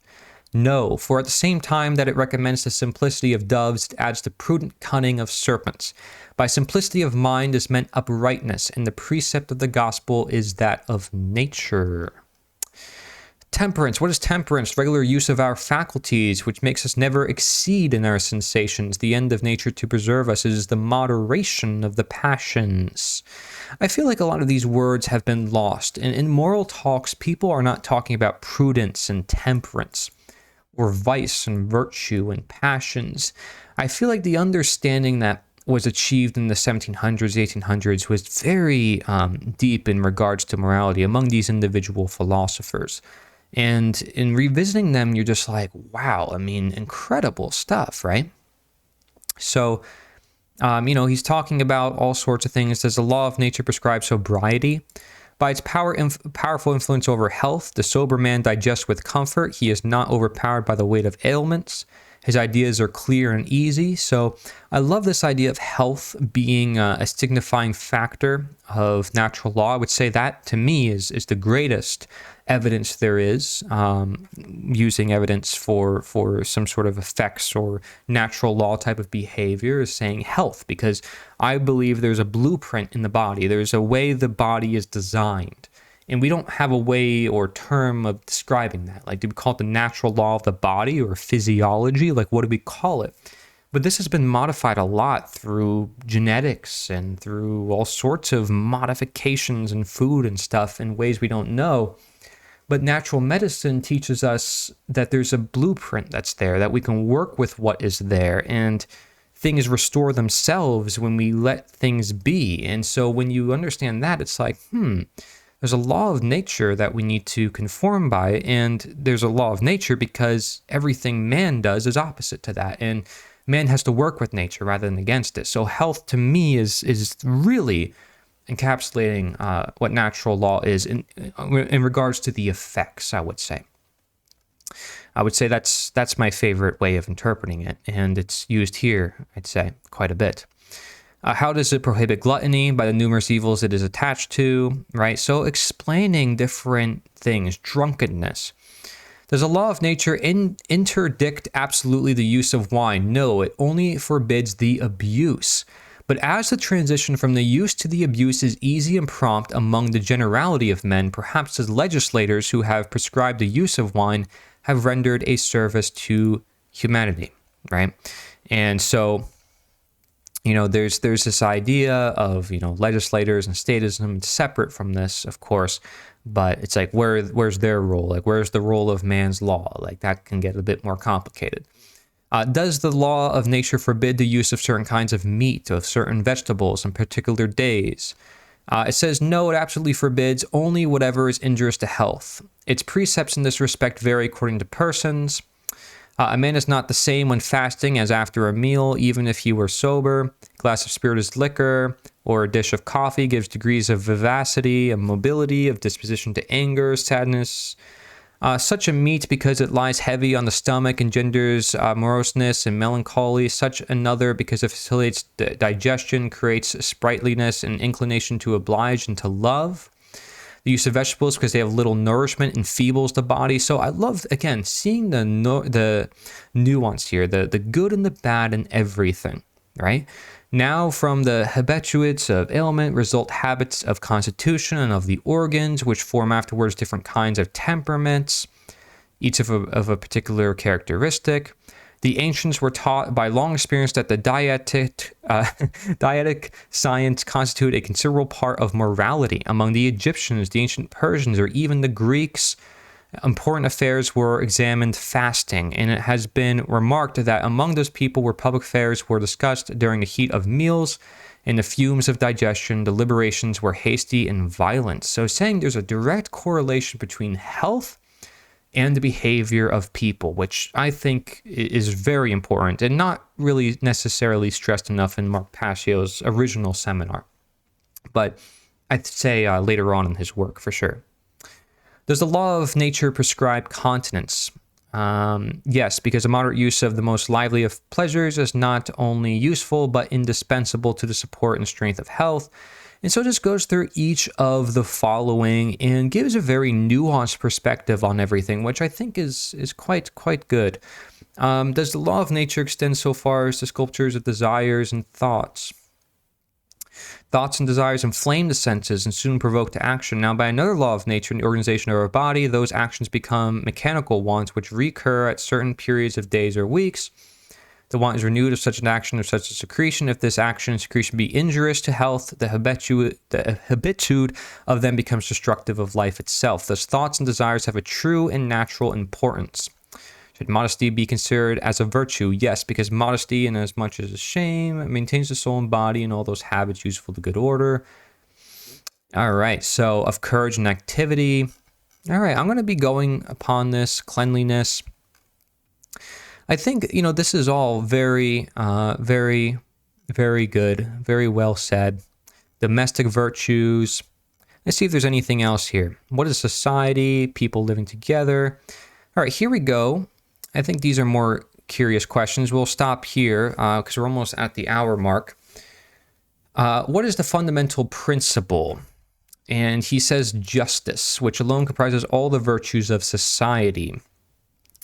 No, for at the same time that it recommends the simplicity of doves, it adds the prudent cunning of serpents. By simplicity of mind is meant uprightness, and the precept of the gospel is that of nature. Temperance. What is temperance? Regular use of our faculties, which makes us never exceed in our sensations. The end of nature to preserve us is the moderation of the passions. I feel like a lot of these words have been lost. And in moral talks, people are not talking about prudence and temperance, or vice and virtue and passions. I feel like the understanding that was achieved in the 1700s, 1800s was very deep in regards to morality among these individual philosophers. And in revisiting them, you're just like, wow, I mean, incredible stuff, right? So, he's talking about all sorts of things. Does the law of nature prescribe sobriety? By its powerful influence over health, the sober man digests with comfort. He is not overpowered by the weight of ailments. His ideas are clear and easy. So I love this idea of health being a signifying factor of natural law. I would say that, to me, is the greatest evidence there is, using evidence for some sort of effects or natural law type of behavior, is saying health, because I believe there's a blueprint in the body. There's a way the body is designed. And we don't have a way or term of describing that. Like, do we call it the natural law of the body or physiology? Like, what do we call it? But this has been modified a lot through genetics and through all sorts of modifications in food and stuff in ways we don't know. But natural medicine teaches us that there's a blueprint that's there, that we can work with what is there, and things restore themselves when we let things be. And so when you understand that, it's like, there's a law of nature that we need to conform by, and there's a law of nature because everything man does is opposite to that, and man has to work with nature rather than against it. So health, to me, is really encapsulating what natural law is in regards to the effects, I would say. I would say that's my favorite way of interpreting it, and it's used here, I'd say, quite a bit. How does it prohibit gluttony? By the numerous evils it is attached to, right? So explaining different things. Drunkenness. Does the law of nature interdict absolutely the use of wine? No, it only forbids the abuse. But as the transition from the use to the abuse is easy and prompt among the generality of men, perhaps the legislators who have prescribed the use of wine have rendered a service to humanity, right? And so, there's this idea of, legislators and statism. It's separate from this, of course, but it's like, where's their role? Like, where's the role of man's law? Like, that can get a bit more complicated. Does the law of nature forbid the use of certain kinds of meat, of certain vegetables on particular days? It says, no, it absolutely forbids only whatever is injurious to health. Its precepts in this respect vary according to persons. A man is not the same when fasting as after a meal, even if he were sober. A glass of spirituous liquor or a dish of coffee gives degrees of vivacity, of mobility, of disposition to anger, sadness. Such a meat, because it lies heavy on the stomach, engenders moroseness and melancholy. Such another, because it facilitates digestion, creates sprightliness and inclination to oblige and to love. The use of vegetables, because they have little nourishment, enfeebles the body. So I love, again, seeing the nuance here, the good and the bad in everything, right? Now from the habituates of ailment result habits of constitution and of the organs, which form afterwards different kinds of temperaments, each of a particular characteristic. The ancients were taught by long experience that the dietetic science constituted a considerable part of morality. Among the Egyptians, the ancient Persians, or even the Greeks, important affairs were examined fasting, and it has been remarked that among those people where public affairs were discussed during the heat of meals and the fumes of digestion, deliberations were hasty and violent. So saying there's a direct correlation between health and the behavior of people, which I think is very important and not really necessarily stressed enough in Mark Passio's original seminar, but I'd say later on in his work for sure. Does the law of nature prescribe continence? Yes, because a moderate use of the most lively of pleasures is not only useful, but indispensable to the support and strength of health. And so it just goes through each of the following and gives a very nuanced perspective on everything, which I think is quite good. Does the law of nature extend so far as to sculptures of desires and thoughts? Thoughts and desires inflame the senses and soon provoke to action. Now, by another law of nature and the organization of our body, those actions become mechanical wants, which recur at certain periods of days or weeks. The want is renewed of such an action or such a secretion. If this action and secretion be injurious to health, the habitude of them becomes destructive of life itself. Thus, thoughts and desires have a true and natural importance. Should modesty be considered as a virtue? Yes, because modesty, in as much as a shame, maintains the soul and body and all those habits useful to good order. All right, so of courage and activity. All right, I'm going to be going upon this cleanliness. I think, this is all very, very good, very well said. Domestic virtues. Let's see if there's anything else here. What is society? People living together. All right, here we go. I think these are more curious questions. We'll stop here because we're almost at the hour mark. What is the fundamental principle? And he says justice, which alone comprises all the virtues of society.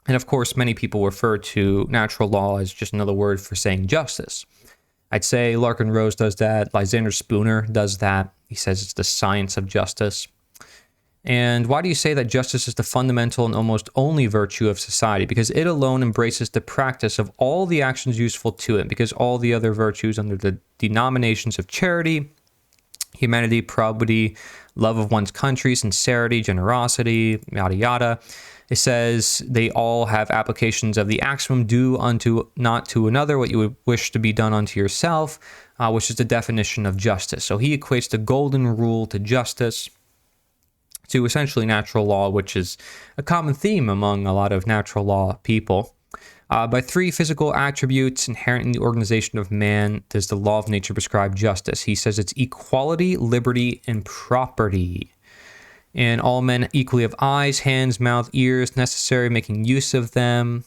And of course, many people refer to natural law as just another word for saying justice. I'd say Larkin Rose does that. Lysander Spooner does that. He says it's the science of justice. And why do you say that justice is the fundamental and almost only virtue of society? Because it alone embraces the practice of all the actions useful to it, because all the other virtues under the denominations of charity, humanity, probity, love of one's country, sincerity, generosity, yada yada, it says they all have applications of the axiom, do unto not to another what you would wish to be done unto yourself, which is the definition of justice. So he equates the golden rule to justice, to essentially natural law, which is a common theme among a lot of natural law people. By three physical attributes inherent in the organization of man does the law of nature prescribe justice. He says it's equality, liberty, and property. And all men equally have eyes, hands, mouth, ears, necessary, making use of them.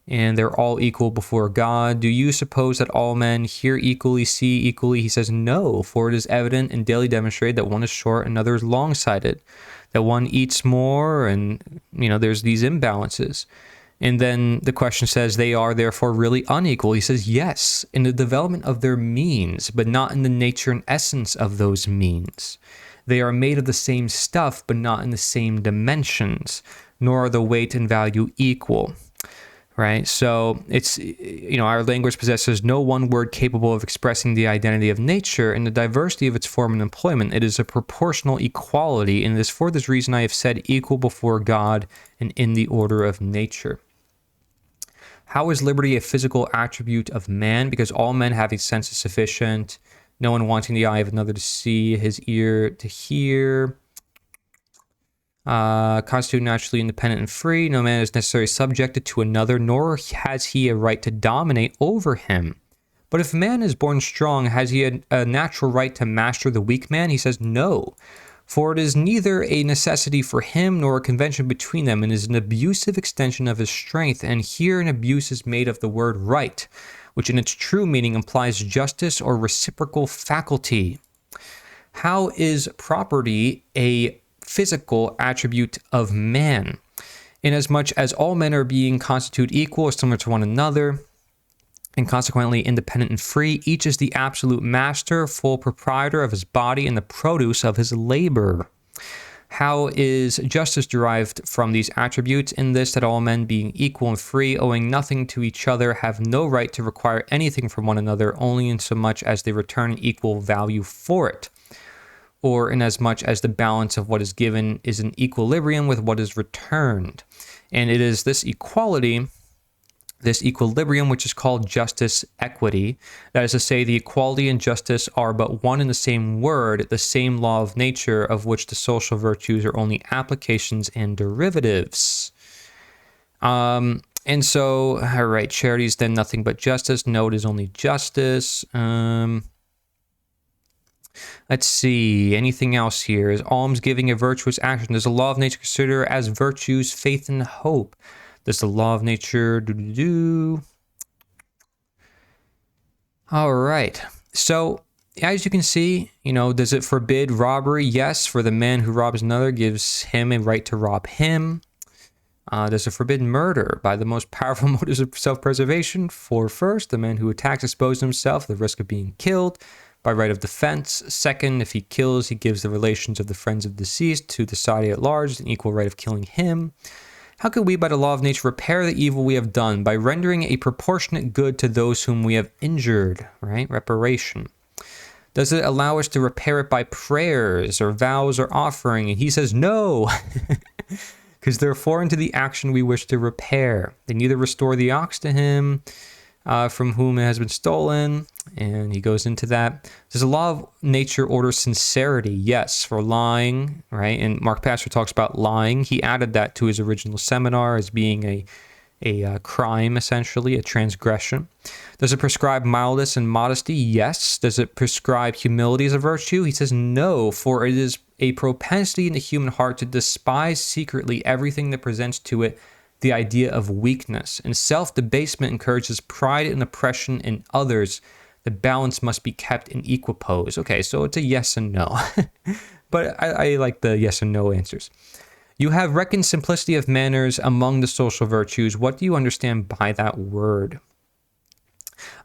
And they're all equal before God. Do you suppose that all men hear equally, see equally? He says, no, for it is evident and daily demonstrated that one is short, another is long-sighted, that one eats more, and, there's these imbalances. And then the question says, they are therefore really unequal. He says, yes, in the development of their means, but not in the nature and essence of those means. They are made of the same stuff, but not in the same dimensions, nor are the weight and value equal. Right? So it's, our language possesses no one word capable of expressing the identity of nature and the diversity of its form and employment. It is a proportional equality, and it is for this reason I have said equal before God and in the order of nature. How is liberty a physical attribute of man? Because all men have a sense is sufficient, no one wanting the eye of another to see, his ear to hear. Constitute naturally independent and free. No man is necessarily subjected to another, nor has he a right to dominate over him. But if man is born strong, has he a natural right to master the weak man? He says no, for it is neither a necessity for him nor a convention between them, and is an abusive extension of his strength. And here an abuse is made of the word right, which in its true meaning implies justice or reciprocal faculty. How is property a physical attribute of man? Inasmuch as all men are being constitute equal or similar to one another, and consequently independent and free, each is the absolute master, full proprietor of his body and the produce of his labor. How is justice derived from these attributes? In this, that all men being equal and free, owing nothing to each other, have no right to require anything from one another, only insomuch as they return an equal value for it, or inasmuch as the balance of what is given is in equilibrium with what is returned. And it is this equality, this equilibrium, which is called justice equity. That is to say, the equality and justice are but one and the same word, the same law of nature, of which the social virtues are only applications and derivatives. And so, all right, charity is then nothing but justice. No, it is only justice. Let's see, anything else here? Is almsgiving a virtuous action? Does the law of nature consider as virtues faith and hope? Does the law of nature All right. So as you can see, does it forbid robbery? Yes, for the man who robs another gives him a right to rob him. Does it forbid murder by the most powerful motives of self-preservation? For first, the man who attacks exposes himself to the risk of being killed by right of defense. Second, if he kills, he gives the relations of the friends of deceased to the society at large an equal right of killing him. How can we, by the law of nature, repair the evil we have done? By rendering a proportionate good to those whom we have injured, right? Reparation. Does it allow us to repair it by prayers or vows or offering? And he says no, because they're foreign to the action we wish to repair. They neither restore the ox to him from whom it has been stolen, and he goes into that. Does the law of nature order sincerity? Yes, for lying, right? And Mark Pastor talks about lying. He added that to his original seminar as being a crime, essentially, a transgression. Does it prescribe mildness and modesty? Yes. Does it prescribe humility as a virtue? He says no, for it is a propensity in the human heart to despise secretly everything that presents to it the idea of weakness. And self-debasement encourages pride and oppression in others. The balance must be kept in equipoise. Okay, so it's a yes and no. But I like the yes and no answers. You have reckoned simplicity of manners among the social virtues. What do you understand by that word?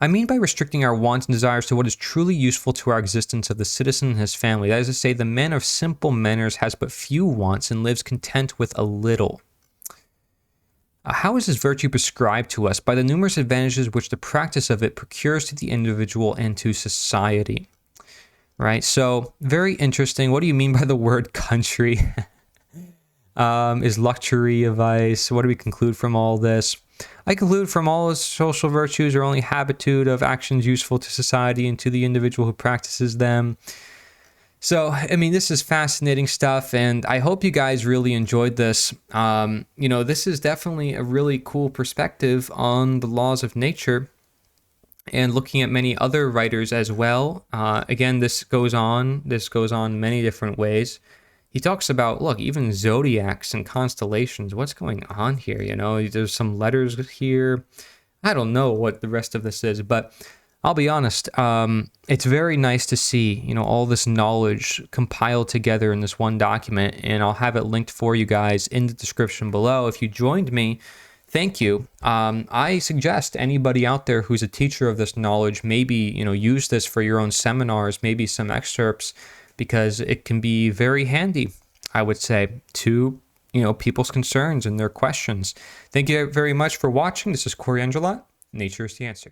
I mean by restricting our wants and desires to what is truly useful to our existence of the citizen and his family. That is to say, the man of simple manners has but few wants and lives content with a little. How is this virtue prescribed to us? By the numerous advantages which the practice of it procures to the individual and to society. Right? So, very interesting. What do you mean by the word country? Is luxury a vice? What do we conclude from all this? I conclude from all the social virtues are only habitude of actions useful to society and to the individual who practices them. So, I mean, this is fascinating stuff, and I hope you guys really enjoyed this. This is definitely a really cool perspective on the laws of nature and looking at many other writers as well. Again, this goes on many different ways. He talks about, look, even zodiacs and constellations. What's going on here? There's some letters here. I don't know what the rest of this is, but I'll be honest, it's very nice to see, all this knowledge compiled together in this one document, and I'll have it linked for you guys in the description below. If you joined me, thank you. I suggest anybody out there who's a teacher of this knowledge, maybe, use this for your own seminars, maybe some excerpts, because it can be very handy, I would say, to, people's concerns and their questions. Thank you very much for watching. This is Corey Angelat. Nature is the answer.